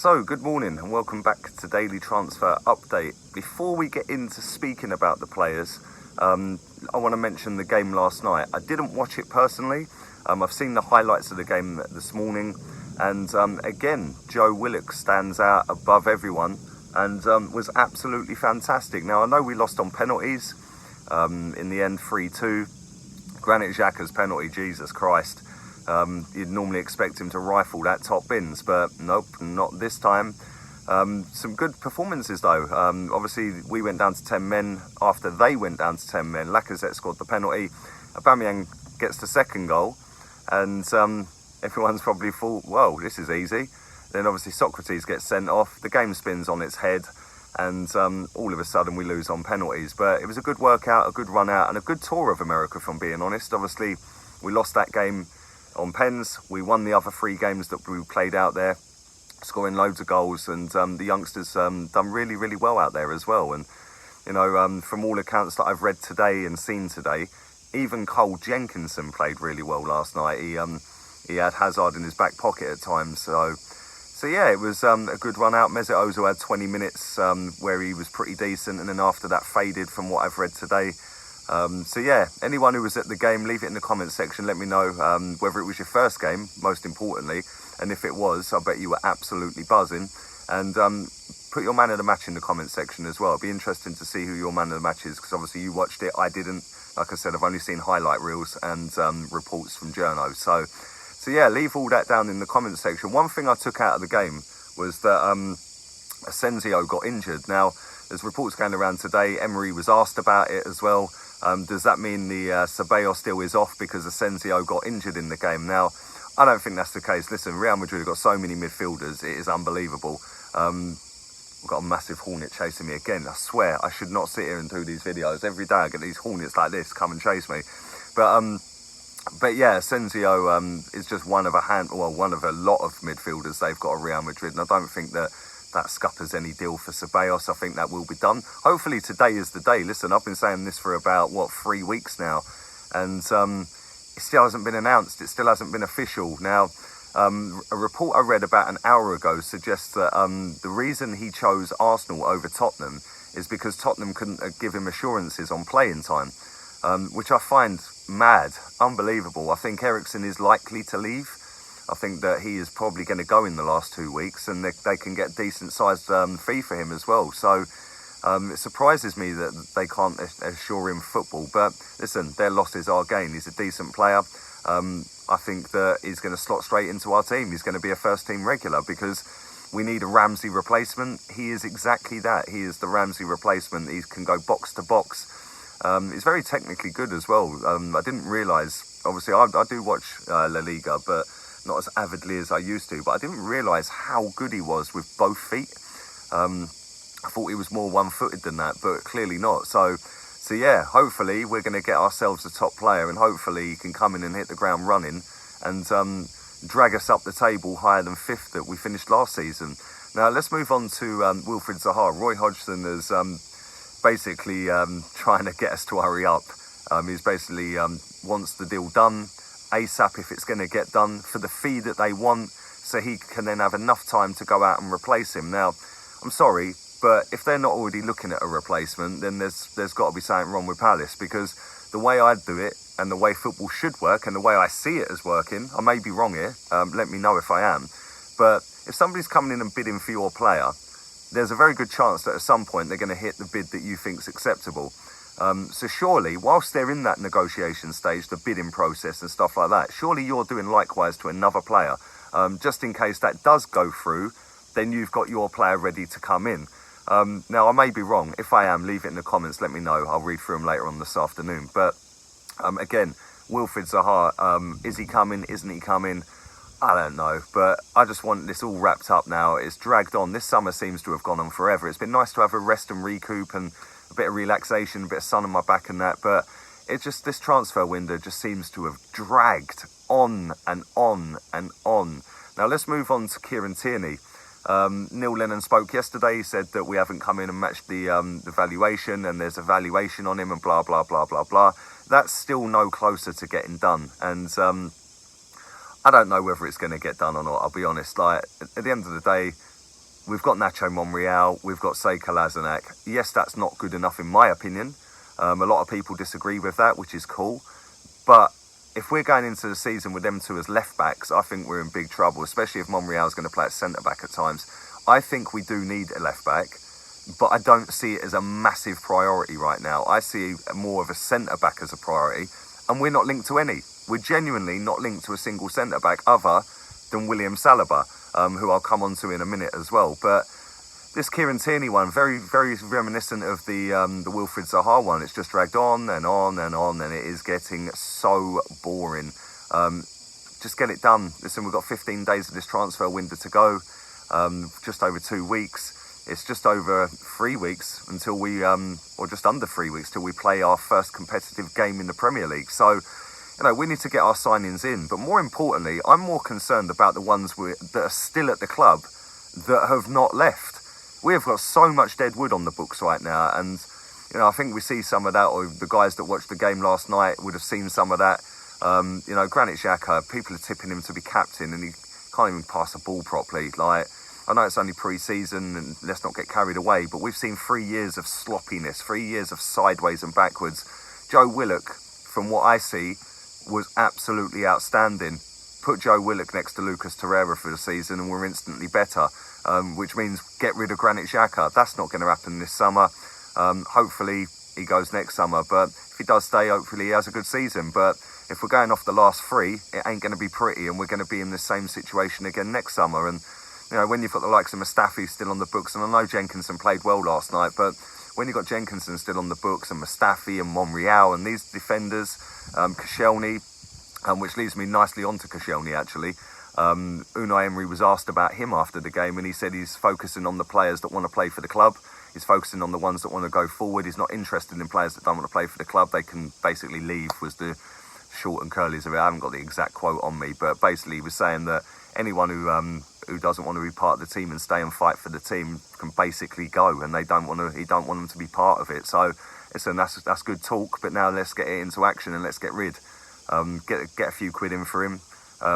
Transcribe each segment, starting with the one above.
So, good morning and welcome back to Daily Transfer Update. Before we get into speaking about the players, I want to mention the game last night. I didn't watch it personally. I've seen the highlights of the game this morning, and again, Joe Willock stands out above everyone and was absolutely fantastic. Now, I know we lost on penalties, in the end 3-2. Granit Xhaka's penalty, Jesus Christ. You'd normally expect him to rifle that top bins, but nope, not this time. Some good performances though. Obviously, we went down to 10 men after they went down to 10 men. Lacazette scored the penalty. Aubameyang gets the second goal, and everyone's probably thought, well, this is easy. Then obviously Socrates gets sent off. The game spins on its head, and all of a sudden we lose on penalties. But it was a good workout, a good run out, and a good tour of America, if I'm being honest. Obviously, we lost that game on pens. We won the other 3 games that we played out there, scoring loads of goals, and the youngsters done really, really well out there as well. And you know, from all accounts that I've read today and seen today, even Cole Jenkinson played really well last night. He had Hazard in his back pocket at times. So yeah, it was a good run out. Mesut Ozil had 20 minutes where he was pretty decent, and then after that faded from what I've read today. So yeah, anyone who was at the game, leave it in the comments section. Let me know whether it was your first game, most importantly, and if it was, I bet you were absolutely buzzing. And put your man of the match in the comments section as well. It'd be interesting to see who your man of the match is, because obviously you watched it. I didn't. Like I said, I've only seen highlight reels and reports from journos. So yeah, leave all that down in the comments section. One thing I took out of the game was that S.Teov got injured. Now, there's reports going around today. Emery was asked about it as well. Does that mean the Saliba deal is off because S.Teov got injured in the game? Now, I don't think that's the case. Listen, Real Madrid have got so many midfielders. It is unbelievable. I've got a massive hornet chasing me again. I swear, I should not sit here and do these videos. Every day I get these hornets like this come and chase me. But yeah, S.Teov is just one of one of a lot of midfielders they've got at Real Madrid. And I don't think that scuppers any deal for Ceballos. I think that will be done. Hopefully today is the day. Listen, I've been saying this for about, 3 weeks now. And it still hasn't been announced. It still hasn't been official. Now, a report I read about an hour ago suggests that the reason he chose Arsenal over Tottenham is because Tottenham couldn't give him assurances on playing time, which I find mad, unbelievable. I think Eriksen is likely to leave. I think that he is probably going to go in the last 2 weeks, and they can get decent sized fee for him as well. So it surprises me that they can't assure him football. But listen, their loss is our gain. He's a decent player. I think that he's going to slot straight into our team. He's going to be a first team regular because we need a Ramsey replacement. He is exactly that. He is the Ramsey replacement. He can go box to box. He's very technically good as well. I didn't realise, obviously I do watch La Liga, but not as avidly as I used to, but I didn't realise how good he was with both feet. I thought he was more one-footed than that, but clearly not. So yeah, hopefully we're going to get ourselves a top player, and hopefully he can come in and hit the ground running and drag us up the table higher than 5th that we finished last season. Now let's move on to Wilfried Zaha. Roy Hodgson is basically trying to get us to hurry up. He's basically wants the deal done ASAP if it's going to get done for the fee that they want, so he can then have enough time to go out and replace him. Now, I'm sorry, but if they're not already looking at a replacement, then there's got to be something wrong with Palace, because the way I do it and the way football should work and the way I see it as working, I may be wrong here, let me know if I am, but if somebody's coming in and bidding for your player, there's a very good chance that at some point they're going to hit the bid that you think's acceptable. So surely, whilst they're in that negotiation stage, the bidding process and stuff like that, surely you're doing likewise to another player. Just in case that does go through, then you've got your player ready to come in. Now, I may be wrong. If I am, leave it in the comments. Let me know. I'll read through them later on this afternoon. But again, Wilfried Zaha, is he coming? Isn't he coming? I don't know. But I just want this all wrapped up now. It's dragged on. This summer seems to have gone on forever. It's been nice to have a rest and recoup and a bit of relaxation, a bit of sun on my back and that, but this transfer window just seems to have dragged on and on and on. Now let's move on to Kieran Tierney. Neil Lennon spoke yesterday. He said that we haven't come in and matched the valuation, and there's a valuation on him and blah blah blah blah blah. That's still no closer to getting done, and I don't know whether it's going to get done or not. I'll be honest. Like, at the end of the day, we've got Nacho Monreal, we've got Seika Lazanak. Yes, that's not good enough in my opinion. A lot of people disagree with that, which is cool. But if we're going into the season with them two as left backs, I think we're in big trouble, especially if Monreal's going to play at centre back at times. I think we do need a left back, but I don't see it as a massive priority right now. I see more of a centre back as a priority, and we're not linked to any. We're genuinely not linked to a single centre back other than William Saliba, who I'll come on to in a minute as well. But this Kieran Tierney one, very, very reminiscent of the Wilfried Zaha one. It's just dragged on and on and on, and it is getting so boring. Just get it done. Listen, we've got 15 days of this transfer window to go, just over 2 weeks. It's just over 3 weeks until we, or just under 3 weeks till we play our first competitive game in the Premier League. So, we need to get our signings in. But more importantly, I'm more concerned about the ones that are still at the club that have not left. We have got so much dead wood on the books right now, and I think we see some of that, or the guys that watched the game last night would have seen some of that. Granit Xhaka, people are tipping him to be captain, and he can't even pass a ball properly. Like, I know it's only pre-season, and let's not get carried away, but we've seen 3 years of sloppiness, 3 years of sideways and backwards. Joe Willock, from what I see, was absolutely outstanding. Put Joe Willock next to Lucas Torreira for the season, and we're instantly better. Which means get rid of Granit Xhaka. That's not going to happen this summer. Hopefully he goes next summer, but if he does stay, hopefully he has a good season. But if we're going off the last three, it ain't going to be pretty, and we're going to be in the same situation again next summer. And when you've got the likes of Mustafi still on the books, and I know Jenkinson played well last night, but when you've got Jenkinson still on the books, and Mustafi and Monreal and these defenders, Koscielny, which leads me nicely onto Koscielny actually. Unai Emery was asked about him after the game, and he said he's focusing on the players that want to play for the club. He's focusing on the ones that want to go forward. He's not interested in players that don't want to play for the club. They can basically leave, was the short and curlies of it. I haven't got the exact quote on me, but basically he was saying that anyone who doesn't want to be part of the team and stay and fight for the team can basically go, and he don't want them to be part of it. So listen, that's good talk, but now let's get it into action and let's get rid. Get a few quid in for him.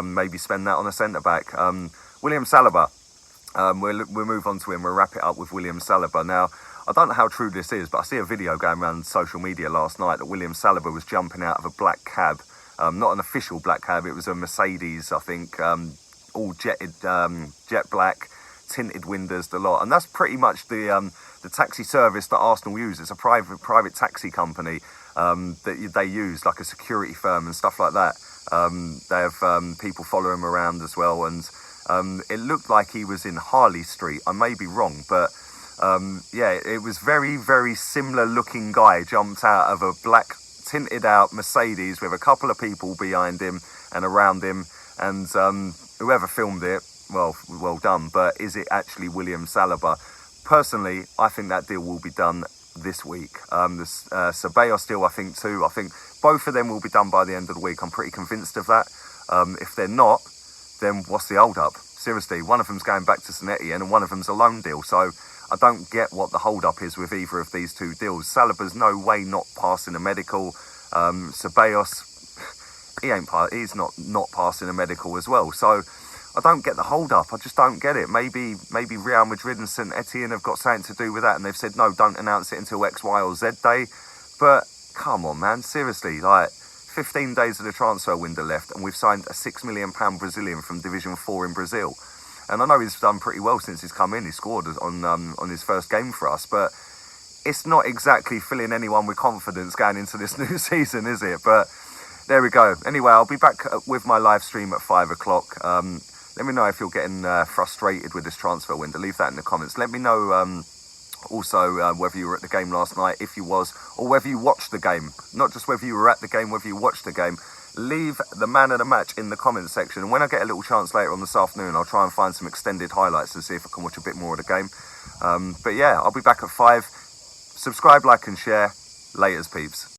Maybe spend that on a centre-back. William Saliba, we'll move on to him. We'll wrap it up with William Saliba. Now, I don't know how true this is, but I see a video going around social media last night that William Saliba was jumping out of a black cab. Not an official black cab, it was a Mercedes, I think, all jet black, tinted windows, the lot. And that's pretty much the taxi service that Arsenal use. It's a private taxi company that they use, like a security firm and stuff like that. They have people follow him around as well, and it looked like he was in Harley Street. I may be wrong, but it was very, very similar looking guy jumped out of a black tinted out Mercedes with a couple of people behind him and around him, and whoever filmed it, well done. But is it actually William Saliba? Personally, I think that deal will be done this week. Ceballos deal, I think too. I think both of them will be done by the end of the week. I'm pretty convinced of that. If they're not, then what's the hold up? Seriously, one of them's going back to St. Etienne and one of them's a loan deal. So I don't get what the hold up is with either of these two deals. Saliba's no way not passing a medical. Ceballos, he's not passing a medical as well. So I don't get the hold up. I just don't get it. Maybe Real Madrid and St. Etienne have got something to do with that, and they've said no, don't announce it until X, Y, or Z day. But come on, man, seriously, 15 days of the transfer window left, and we've signed a £6 million Brazilian from Division 4 in Brazil. And I know he's done pretty well since he's come in. He scored on his first game for us, but it's not exactly filling anyone with confidence going into this new season, is it? But there we go. Anyway, I'll be back with my live stream at 5 o'clock. Let me know if you're getting frustrated with this transfer window. Leave that in the comments. Let me know also whether you were at the game last night, if you was, or whether you watched the game. Not just whether you were at the game, whether you watched the game. Leave the man of the match in the comments section. And when I get a little chance later on this afternoon, I'll try and find some extended highlights and see if I can watch a bit more of the game. But yeah, I'll be back at 5. Subscribe, like and share. Laters, peeps.